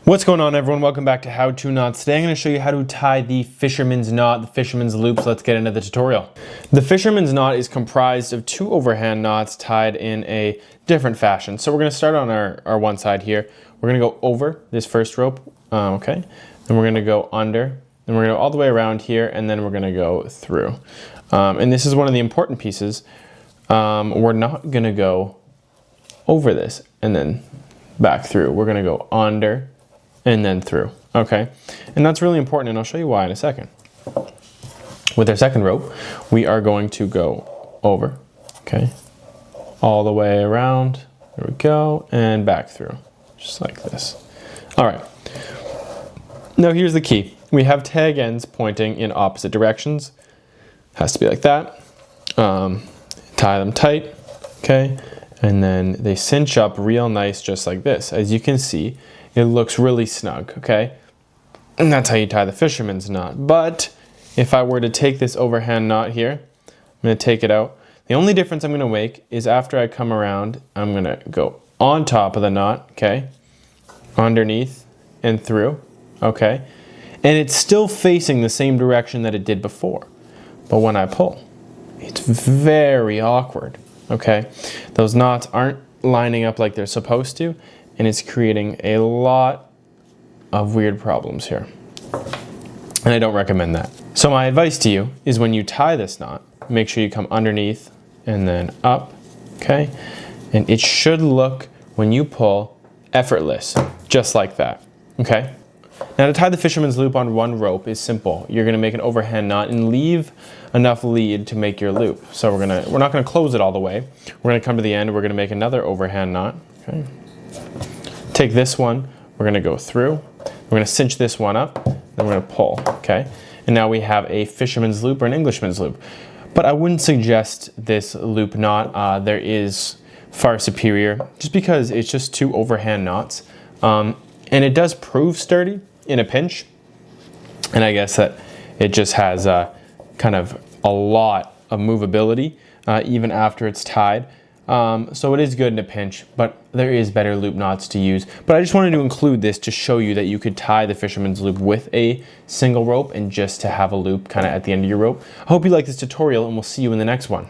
What's going on, everyone? Welcome back to How To Knots. Today I'm going to show you how to tie the fisherman's knot, the fisherman's loop. So let's get into the tutorial. The fisherman's knot is comprised of two overhand knots tied in a different fashion. So we're going to start on our one side here. We're going to go over this first rope, okay? Then we're going to go under, then we're going to go all the way around here, and then we're going to go through. And this is one of the important pieces. We're not going to go over this and then back through. We're going to go under and then through, okay? And that's really important, and I'll show you why in a second. With our second rope, we are going to go over, okay? All the way around, there we go, and back through, just like this. All right, now here's the key. We have tag ends pointing in opposite directions. Has to be like that. Tie them tight, okay? And then they cinch up real nice, just like this. As you can see, it looks really snug, okay? And that's how you tie the fisherman's knot. But if I were to take this overhand knot here, I'm gonna take it out. The only difference I'm gonna make is after I come around, I'm gonna go on top of the knot, okay? Underneath and through, okay? And it's still facing the same direction that it did before. But when I pull, it's very awkward, okay? Those knots aren't lining up like they're supposed to, and it's creating a lot of weird problems here. And I don't recommend that. So my advice to you is when you tie this knot, make sure you come underneath and then up, okay? And it should look, when you pull, effortless, just like that, okay? Now to tie the fisherman's loop on one rope is simple. You're gonna make an overhand knot and leave enough lead to make your loop. So we're not gonna close it all the way. We're gonna come to the end, we're gonna make another overhand knot, okay? Take this one, we're gonna go through, we're gonna cinch this one up, then we're gonna pull, okay? And now we have a fisherman's loop or an Englishman's loop. But I wouldn't suggest this loop knot. There is far superior, just because it's just two overhand knots. And it does prove sturdy in a pinch. And I guess that it just has kind of a lot of movability even after it's tied. So it is good in a pinch, but there is better loop knots to use. But I just wanted to include this to show you that you could tie the fisherman's loop with a single rope and just to have a loop kind of at the end of your rope. I hope you like this tutorial, and we'll see you in the next one.